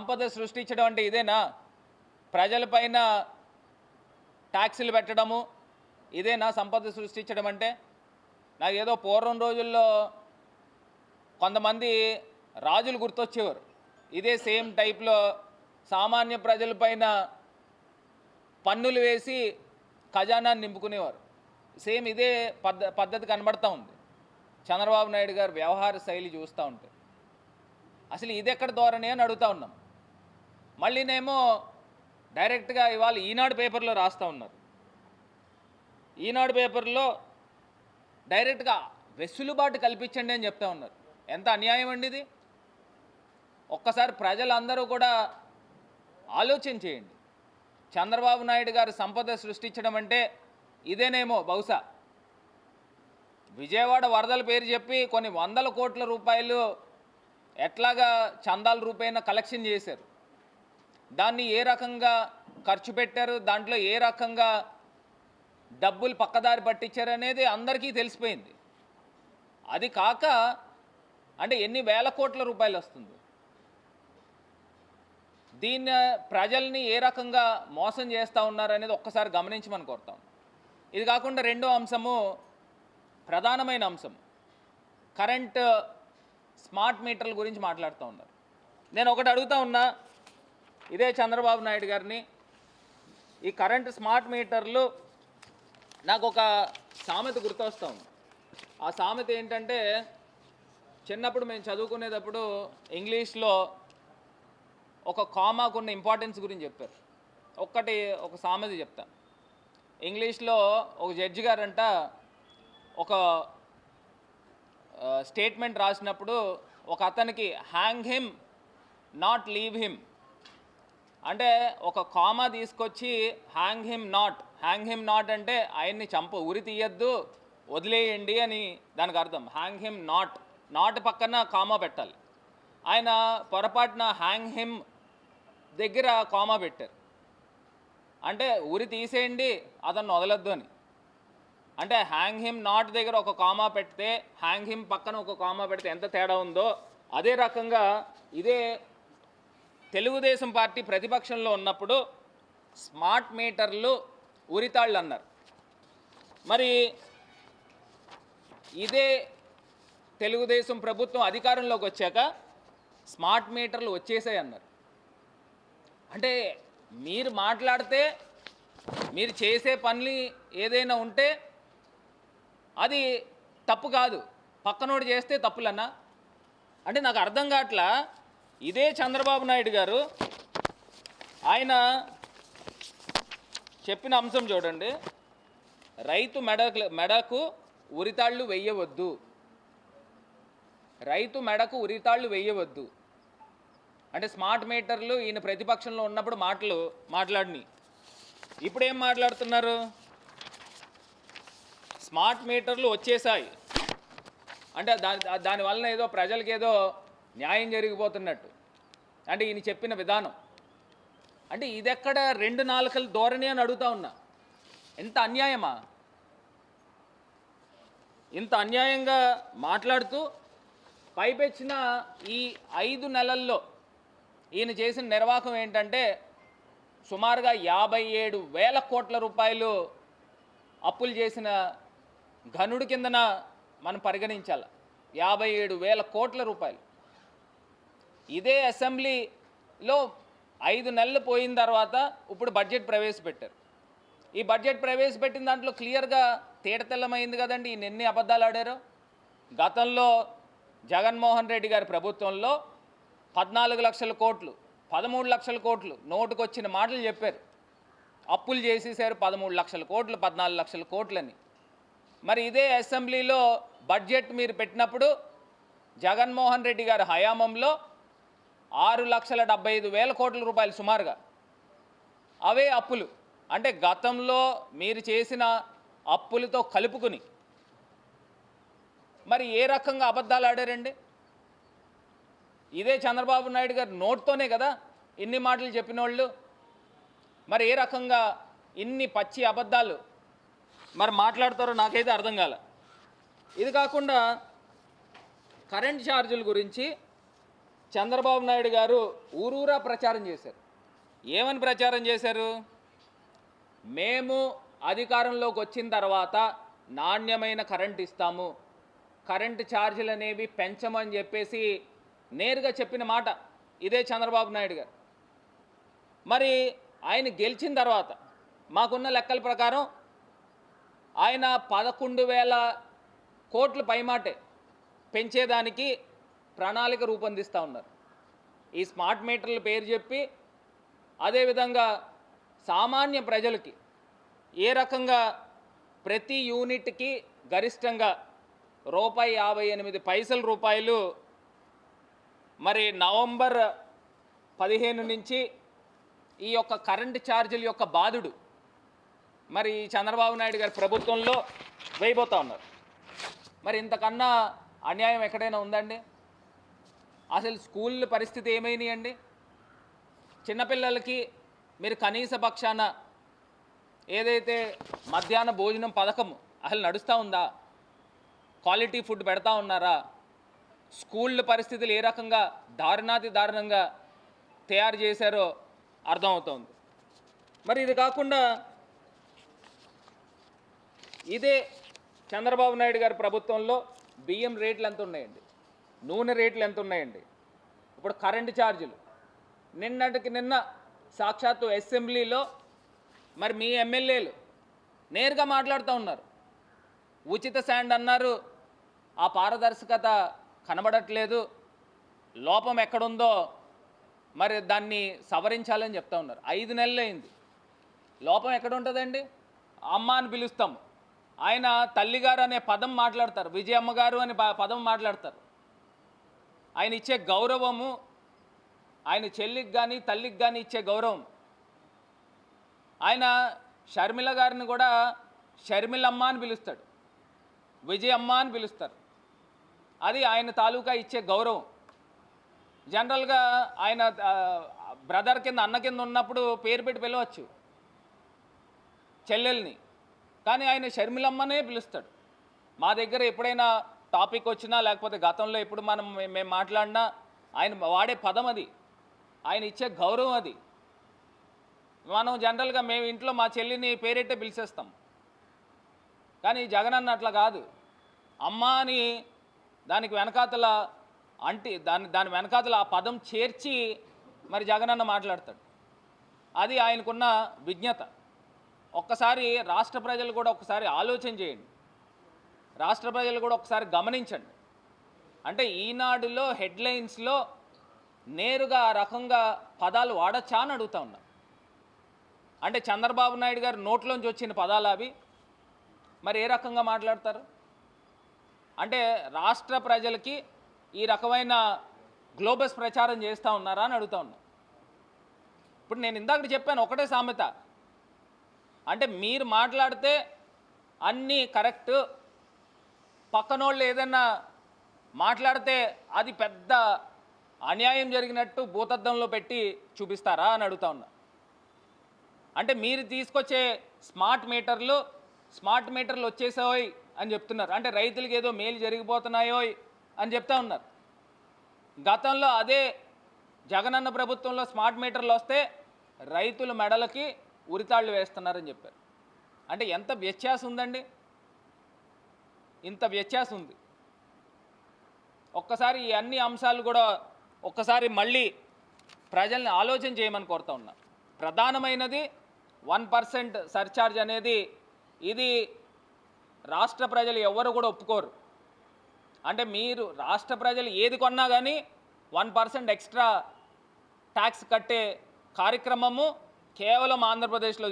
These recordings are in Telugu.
సంపద సృష్టించడం అంటే ఇదేనా? ప్రజలపైన ట్యాక్సులు పెట్టడము ఇదేనా సంపద సృష్టించడం అంటే? నాకు ఏదో పూర్వం రోజుల్లో కొంతమంది రాజులు గుర్తొచ్చేవారు. ఇదే సేమ్ టైప్లో సామాన్య ప్రజలపైన పన్నులు వేసి ఖజానాన్ని నింపుకునేవారు. సేమ్ ఇదే పద్ధతి కనబడతా ఉంది చంద్రబాబు నాయుడు గారు వ్యవహార శైలి చూస్తూ ఉంటే. అసలు ఇది ఎక్కడ ధోరణి అని అడుగుతూ ఉన్నాం. మళ్ళీనేమో డైరెక్ట్గా ఇవాళ ఈనాడు పేపర్లో రాస్తూ ఉన్నారు. ఈనాడు పేపర్లో డైరెక్ట్గా వెసులుబాటు కల్పించండి అని చెప్తా ఉన్నారు. ఎంత అన్యాయం అండి ఇది! ఒక్కసారి ప్రజలందరూ కూడా ఆలోచన చేయండి. చంద్రబాబు నాయుడు గారు సంపద సృష్టించడం అంటే ఇదేనేమో బహుశా. విజయవాడ వరదల పేరు చెప్పి కొన్ని వందల కోట్ల రూపాయలు ఎట్లాగా చందాల రూపేణ కలెక్షన్ చేశారు. దాన్ని ఏ రకంగా ఖర్చు పెట్టారు, దాంట్లో ఏ రకంగా డబ్బులు పక్కదారి పట్టించారు అనేది అందరికీ తెలిసిపోయింది. అది కాక అంటే ఎన్ని వేల కోట్ల రూపాయలు వస్తుంది. దీన్ని ప్రజల్ని ఏ రకంగా మోసం చేస్తూ ఉన్నారనేది ఒక్కసారి గమనించమని కోరుతాం. ఇది కాకుండా రెండో అంశము, ప్రధానమైన అంశం, కరెంట్ స్మార్ట్ మీటర్ల గురించి మాట్లాడుతూ ఉన్నారు. నేను ఒకటి అడుగుతూ ఉన్నా ఇదే చంద్రబాబు నాయుడు గారిని, ఈ కరెంట్ స్మార్ట్ మీటర్లు నాకు ఒక సామెత గుర్తొస్తూ ఉంది. ఆ సామెత ఏంటంటే, చిన్నప్పుడు మేము చదువుకునేటప్పుడు ఇంగ్లీష్లో ఒక కామాకున్న ఇంపార్టెన్స్ గురించి చెప్పారు. ఒక సామెత చెప్తాను. ఇంగ్లీష్లో ఒక జడ్జి గారంట ఒక స్టేట్మెంట్ రాసినప్పుడు ఒక అతనికి hang him not leave him అంటే ఒక కామా తీసుకొచ్చి హ్యాంగ్ హిమ్ నాట్ అంటే ఆయన్ని ఉరి తీయద్దు, వదిలేయండి అని దానికి అర్థం. హ్యాంగ్ హిమ్ నాట్ పక్కన కామా పెట్టాలి. ఆయన పొరపాటున హ్యాంగ్ హిమ్ దగ్గర కామా పెట్టారు. అంటే ఉరి తీసేయండి, అతన్ని వదలొద్దు అని. అంటే హ్యాంగ్ హిమ్ నాట్ దగ్గర ఒక కామా పెడితే, హ్యాంగ్ హిమ్ పక్కన ఒక కామా పెడితే ఎంత తేడా ఉందో, అదే రకంగా ఇదే తెలుగుదేశం పార్టీ ప్రతిపక్షంలో ఉన్నప్పుడు స్మార్ట్ మీటర్లు ఉరితాళ్ళు అన్నారు. మరి ఇదే తెలుగుదేశం ప్రభుత్వం అధికారంలోకి వచ్చాక స్మార్ట్ మీటర్లు వచ్చేసాయి అన్నారు. అంటే మీరు మాట్లాడితే, మీరు చేసే పనులు ఏదైనా ఉంటే అది తప్పు కాదు, పక్కనోడు చేస్తే తప్పులన్నా. అంటే నాకు అర్థం కావట్లా. ఇదే చంద్రబాబు నాయుడు గారు ఆయన చెప్పిన అంశం చూడండి, రైతు మెడకు ఉరితాళ్ళు వెయ్యవద్దు, రైతు మెడకు ఉరితాళ్ళు వెయ్యవద్దు. అంటే స్మార్ట్ మీటర్లు ఈయన ప్రతిపక్షంలో ఉన్నప్పుడు మాట్లాడిని. ఇప్పుడేం మాట్లాడుతున్నారు? స్మార్ట్ మీటర్లు వచ్చేసాయి అంటే దానివల్ల ఏదో ప్రజలకి ఏదో న్యాయం జరిగిపోతున్నట్టు. అంటే ఈయన చెప్పిన విధానం అంటే ఇదెక్కడ రెండు నాలుకల ధోరణి అని అడుగుతా ఉన్నా. ఎంత అన్యాయమా! ఇంత అన్యాయంగా మాట్లాడుతూ పైపెచ్చిన ఈ 5 నెలల్లో ఈయన చేసిన నిర్వాహకం ఏంటంటే సుమారుగా 57,000 కోట్ల రూపాయలు అప్పులు చేసిన ఘనుడి కిందన మనం పరిగణించాలి. 57,000 కోట్ల రూపాయలు. ఇదే అసెంబ్లీలో 5 నెలలు పోయిన తర్వాత ఇప్పుడు బడ్జెట్ ప్రవేశపెట్టారు. ఈ బడ్జెట్ ప్రవేశపెట్టిన దాంట్లో క్లియర్గా తేటతెల్లమైంది కదండి ఈయన ఎన్ని అబద్ధాలు ఆడారో. గతంలో జగన్మోహన్ రెడ్డి గారి ప్రభుత్వంలో 14 లక్షల కోట్లు, 13 లక్షల కోట్లు నోటుకొచ్చిన మాటలు చెప్పారు. అప్పులు చేసేసారు 13 లక్షల కోట్లు, 14 లక్షల కోట్లని. మరి ఇదే అసెంబ్లీలో బడ్జెట్ మీరు పెట్టినప్పుడు జగన్మోహన్ రెడ్డి గారి హయాంలో 6,75,000 కోట్ల రూపాయలు సుమారుగా అవే అప్పులు. అంటే గతంలో మీరు చేసిన అప్పులతో కలుపుకుని మరి ఏ రకంగా అబద్ధాలు ఆడారండి? ఇదే చంద్రబాబు నాయుడు గారు నోట్తోనే కదా ఇన్ని మాటలు చెప్పిన వాళ్ళు. మరి ఏ రకంగా ఇన్ని పచ్చి అబద్ధాలు మరి మాట్లాడతారో నాకైతే అర్థం కాల. ఇది కాకుండా కరెంట్ ఛార్జీల గురించి చంద్రబాబు నాయుడు గారు ఊరూరా ప్రచారం చేశారు. ఏమని ప్రచారం చేశారు? మేము అధికారంలోకి వచ్చిన తర్వాత నాణ్యమైన కరెంట్ ఇస్తాము, కరెంటు ఛార్జీలు అనేవి పెంచమని చెప్పేసి నేరుగా చెప్పిన మాట ఇదే చంద్రబాబు నాయుడు గారు. మరి ఆయన గెలిచిన తర్వాత మాకున్న లెక్కల ప్రకారం ఆయన 11,000 కోట్ల పైమాటే పెంచేదానికి ప్రణాళిక రూపొందిస్తూ ఉన్నారు. ఈ స్మార్ట్ మీటర్ల పేరు చెప్పి అదేవిధంగా సామాన్య ప్రజలకి ఏ రకంగా ప్రతి యూనిట్కి గరిష్టంగా రూపాయి మరి నవంబర్ 15 నుంచి ఈ యొక్క కరెంటు ఛార్జీల యొక్క బాధుడు మరి చంద్రబాబు నాయుడు గారి ప్రభుత్వంలో వేయబోతూ ఉన్నారు. మరి ఇంతకన్నా అన్యాయం ఎక్కడైనా ఉందండి? అసలు స్కూళ్ళ పరిస్థితి ఏమైనాయండి? చిన్నపిల్లలకి మీరు కనీస పక్షాన ఏదైతే మధ్యాహ్న భోజనం పథకం అసలు నడుస్తూ ఉందా? క్వాలిటీ ఫుడ్ పెడతా ఉన్నారా? స్కూళ్ళ పరిస్థితులు ఏ రకంగా దారుణాతి దారుణంగా తయారు చేశారో అర్థమవుతోంది. మరి ఇది కాకుండా ఇదే చంద్రబాబు నాయుడు గారి ప్రభుత్వంలో బియ్యం రేట్లు ఎంత ఉన్నాయండి, నూనె రేట్లు ఎంత ఉన్నాయండి, ఇప్పుడు కరెంటు ఛార్జీలు. నిన్నటికి నిన్న సాక్షాత్తు అసెంబ్లీలో మరి మీ ఎమ్మెల్యేలు నేరుగా మాట్లాడుతూ ఉన్నారు. ఉచిత శాండ్ అన్నారు, ఆ పారదర్శకత కనబడట్లేదు, లోపం ఎక్కడుందో మరి దాన్ని సవరించాలని చెప్తా ఉన్నారు. 5 నెలలు అయింది, లోపం ఎక్కడ ఉంటుందండి? అమ్మ అని పిలుస్తాం, ఆయన తల్లిగారు అనే పదం మాట్లాడతారు, విజయమ్మ గారు అనే పదం మాట్లాడతారు. ఆయన ఇచ్చే గౌరవము, ఆయన చెల్లికి కానీ తల్లికి కానీ ఇచ్చే గౌరవం. ఆయన షర్మిల గారిని కూడా షర్మిలమ్మ అని పిలుస్తాడు, విజయమ్మ అని పిలుస్తారు. అది ఆయన తాలూకా ఇచ్చే గౌరవం. జనరల్గా ఆయన బ్రదర్ కింద అన్న కింద ఉన్నప్పుడు పేరు పెట్టి పిలవచ్చు చెల్లెల్ని, కానీ ఆయన షర్మిలమ్మనే పిలుస్తాడు. మా దగ్గర ఎప్పుడైనా టాపిక్ వచ్చినా లేకపోతే గతంలో ఎప్పుడు మేము మాట్లాడినా ఆయన వాడే పదం అది, ఆయన ఇచ్చే గౌరవం అది. మనం జనరల్గా మేము ఇంట్లో మా చెల్లిని పేరెట్టే పిలిచేస్తాం, కానీ జగనన్న అట్లా కాదు. అమ్మ అని దానికి వెనకాతల దాని వెనకాతల ఆ పదం చేర్చి మరి జగనన్న మాట్లాడతాడు. అది ఆయనకున్న విజ్ఞత. ఒక్కసారి రాష్ట్ర ప్రజలు కూడా ఒకసారి ఆలోచన చేయండి, రాష్ట్ర ప్రజలు కూడా ఒకసారి గమనించండి. అంటే ఈనాడులో హెడ్లైన్స్లో నేరుగా ఆ రకంగా పదాలు వాడచ్చా అని అడుగుతా ఉన్నా. అంటే చంద్రబాబు నాయుడు గారు నోట్లోంచి వచ్చిన పదాలు అవి మరి ఏ రకంగా మాట్లాడతారు? అంటే రాష్ట్ర ప్రజలకి ఈ రకమైన గ్లోబస్ ప్రచారం చేస్తూ ఉన్నారా అని అడుగుతా ఉన్నా. ఇప్పుడు నేను ఇందాక చెప్పాను ఒకటే సామెత, అంటే మీరు మాట్లాడితే అన్నీ కరెక్ట్, పక్కనోళ్ళు ఏదన్నా మాట్లాడితే అది పెద్ద అన్యాయం జరిగినట్టు భూతద్దంలో పెట్టి చూపిస్తారా అని అడుగుతా ఉన్నా. అంటే మీరు తీసుకొచ్చే స్మార్ట్ మీటర్లు వచ్చేసాయి అని చెప్తున్నారు, అంటే రైతులకి ఏదో మేలు జరిగిపోతున్నాయో అని చెప్తా ఉన్నారు. గతంలో అదే జగనన్న ప్రభుత్వంలో స్మార్ట్ మీటర్లు వస్తే రైతుల మెడలకి ఉరితాళ్ళు వేస్తున్నారని చెప్పారు. అంటే ఎంత వ్యత్యాసం ఉందండి, ఇంత వ్యత్యాసం ఉంది. ఒక్కసారి ఈ అన్ని అంశాలు కూడా ఒక్కసారి మళ్ళీ ప్రజల్ని ఆలోచన చేయమని కోరుతా ఉన్నా. ప్రధానమైనది 1% సర్ఛార్జ్ అనేది, ఇది రాష్ట్ర ప్రజలు ఎవరు కూడా ఒప్పుకోరు. అంటే మీరు రాష్ట్ర ప్రజలు ఏది కొన్నా కానీ 1% ఎక్స్ట్రా ట్యాక్స్ కట్టే కార్యక్రమము కేవలం ఆంధ్రప్రదేశ్లో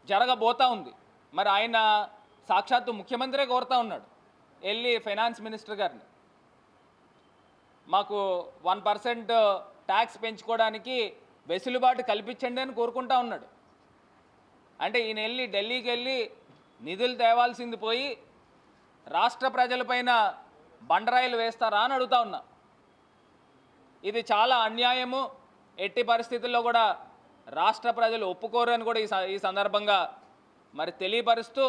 జరగబోతూ ఉంది. మరి ఆయన సాక్షాత్తు ముఖ్యమంత్రే కోరుతూ ఉన్నాడు, వెళ్ళి ఫైనాన్స్ మినిస్టర్ గారిని మాకు 1% ట్యాక్స్ పెంచుకోవడానికి వెసులుబాటు కల్పించండి అని కోరుకుంటా ఉన్నాడు. అంటే ఈయన వెళ్ళి ఢిల్లీకి వెళ్ళి నిధులు తేవాల్సింది పోయి రాష్ట్ర ప్రజలపైన బండరాయిలు వేస్తారా అని అడుగుతా ఉన్నా. ఇది చాలా అన్యాయము, ఎట్టి పరిస్థితుల్లో కూడా రాష్ట్ర ప్రజలు ఒప్పుకోరు అని కూడా ఈ సందర్భంగా మరి తెలియపరుస్తూ,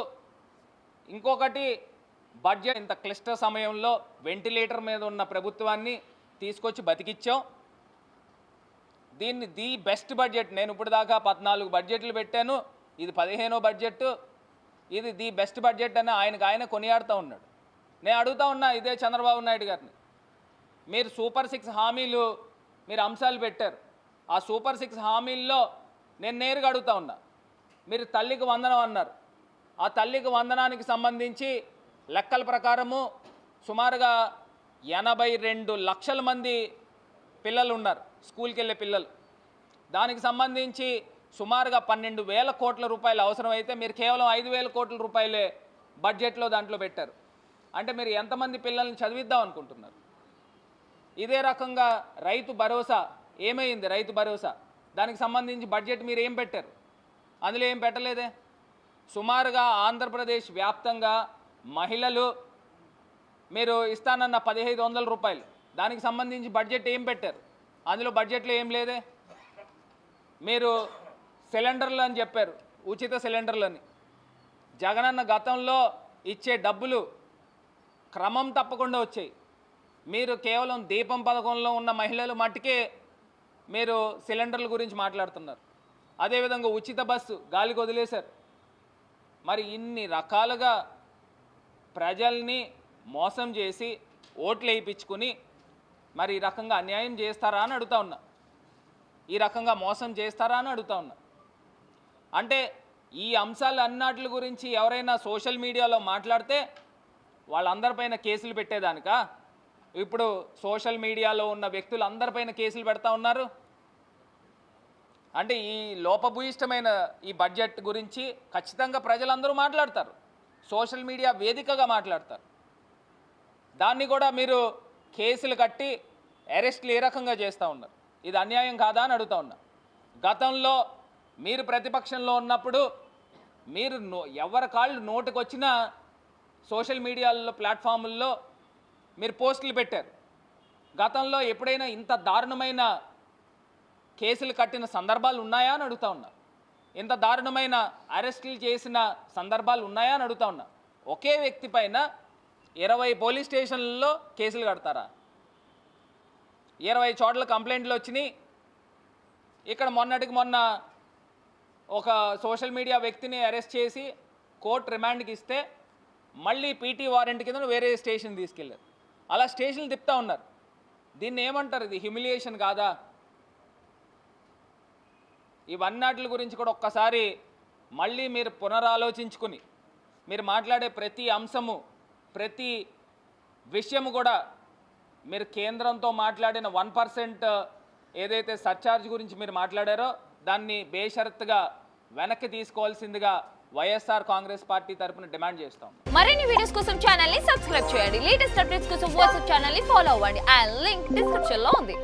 ఇంకొకటి బడ్జెట్ ఇంత క్లిష్ట సమయంలో వెంటిలేటర్ మీద ఉన్న ప్రభుత్వాన్ని తీసుకొచ్చి బతికిచ్చాం. దీన్ని ది బెస్ట్ బడ్జెట్, నేను ఇప్పుడు దాకా 14 బడ్జెట్లు పెట్టాను, ఇది 15వ బడ్జెట్, ఇది ది బెస్ట్ బడ్జెట్ అని ఆయన కొనియాడుతూ ఉన్నాడు. నేను అడుగుతా ఉన్నా ఇదే చంద్రబాబు నాయుడు గారిని, మీరు సూపర్ 6 హామీలు మీరు అంశాలు పెట్టారు. ఆ సూపర్ 6 హామీల్లో నేను నేరుగా అడుగుతా ఉన్నా, మీరు తల్లికి వందనం అన్నారు. ఆ తల్లికి వందనానికి సంబంధించి లెక్కల ప్రకారము సుమారుగా 82 లక్షల మంది పిల్లలు ఉన్నారు, స్కూల్కి వెళ్ళే పిల్లలు. దానికి సంబంధించి సుమారుగా 12,000 కోట్ల రూపాయలు అవసరమైతే మీరు కేవలం 5,000 కోట్ల రూపాయలే బడ్జెట్లో దాంట్లో పెట్టారు. అంటే మీరు ఎంతమంది పిల్లల్ని చదివిద్దాం అనుకుంటున్నారు? ఇదే రకంగా రైతు భరోసా ఏమైంది? రైతు భరోసా దానికి సంబంధించి బడ్జెట్ మీరు ఏం పెట్టారు? అందులో ఏం పెట్టలేదే. సుమారుగా ఆంధ్రప్రదేశ్ వ్యాప్తంగా మహిళలు మీరు ఇస్తానన్న 1,500 రూపాయలు, దానికి సంబంధించి బడ్జెట్ ఏం పెట్టారు? అందులో బడ్జెట్లో ఏం లేదే. మీరు సిలిండర్లు అని చెప్పారు, ఉచిత సిలిండర్లని. జగనన్న గతంలో ఇచ్చే డబ్బులు క్రమం తప్పకుండా వచ్చాయి. మీరు కేవలం దీపం పథకంలో ఉన్న మహిళలు మట్టుకే మీరు సిలిండర్ల గురించి మాట్లాడుతున్నారు. అదేవిధంగా ఉచిత బస్సు గాలికి వదిలేశారు. మరి ఇన్ని రకాలుగా ప్రజల్ని మోసం చేసి ఓట్లు వేయించుకుని మరి ఈ రకంగా అన్యాయం చేస్తారా అని అడుగుతా ఉన్నా, ఈ రకంగా మోసం చేస్తారా అని అడుగుతా ఉన్నా. అంటే ఈ అంశాలు అన్నిటి గురించి ఎవరైనా సోషల్ మీడియాలో మాట్లాడితే వాళ్ళందరిపైన కేసులు పెట్టేదానికా? ఇప్పుడు సోషల్ మీడియాలో ఉన్న వ్యక్తులందరిపైన కేసులు పెడతా ఉన్నారు. అంటే ఈ లోపభూయిష్టమైన ఈ బడ్జెట్ గురించి ఖచ్చితంగా ప్రజలందరూ మాట్లాడతారు, సోషల్ మీడియా వేదికగా మాట్లాడతారు. దాన్ని కూడా మీరు కేసులు కట్టి అరెస్టులు ఏ రకంగా చేస్తూ ఉన్నారు? ఇది అన్యాయం కాదా అని అడుగుతా ఉన్నా. గతంలో మీరు ప్రతిపక్షంలో ఉన్నప్పుడు మీరు ఎవరి కాళ్ళు నోటుకొచ్చినా సోషల్ మీడియాలో ప్లాట్ఫాముల్లో మీరు పోస్టులు పెట్టారు. గతంలో ఎప్పుడైనా ఇంత దారుణమైన కేసులు కట్టిన సందర్భాలు ఉన్నాయా అని అడుగుతా ఉన్నా. ఇంత దారుణమైన అరెస్టులు చేసిన సందర్భాలు ఉన్నాయా అని అడుగుతా ఉన్నా. ఒకే వ్యక్తి పైన 20 పోలీస్ స్టేషన్లలో కేసులు కడతారా? 20 చోట్ల కంప్లైంట్లు వచ్చినాయి. ఇక్కడ మొన్నటికి మొన్న ఒక సోషల్ మీడియా వ్యక్తిని అరెస్ట్ చేసి కోర్టు రిమాండ్కి ఇస్తే మళ్ళీ పీటీ వారెంట్ కింద వేరే స్టేషన్ తీసుకెళ్ళారు. అలా స్టేషన్లు తిప్పుతూ ఉన్నారు. దీన్ని ఏమంటారు? ఇది హ్యూమిలియేషన్ కాదా? ఇవన్నిటి గురించి కూడా ఒక్కసారి మళ్ళీ మీరు పునరాలోచించుకుని మీరు మాట్లాడే ప్రతి అంశము, ప్రతి విషయము కూడా మీరు కేంద్రంతో మాట్లాడిన 1% ఏదైతే సర్ఛార్జ్ గురించి మీరు మాట్లాడారో దాన్ని బేషరతుగా వెనక్కి తీసుకోవాల్సిందిగా వైఎస్ఆర్ కాంగ్రెస్ పార్టీ తరపున డిమాండ్ చేస్తాం. మరిన్ని వీడియోస్ కోసం ఛానల్ ని సబ్స్క్రైబ్ చేయండి. లేటెస్ట్ అప్డేట్స్ కోసం వాట్సాప్ ఛానల్ ని ఫాలో అవ్వండి. ఆ లింక్ డిస్క్రిప్షన్ లో ఉంది.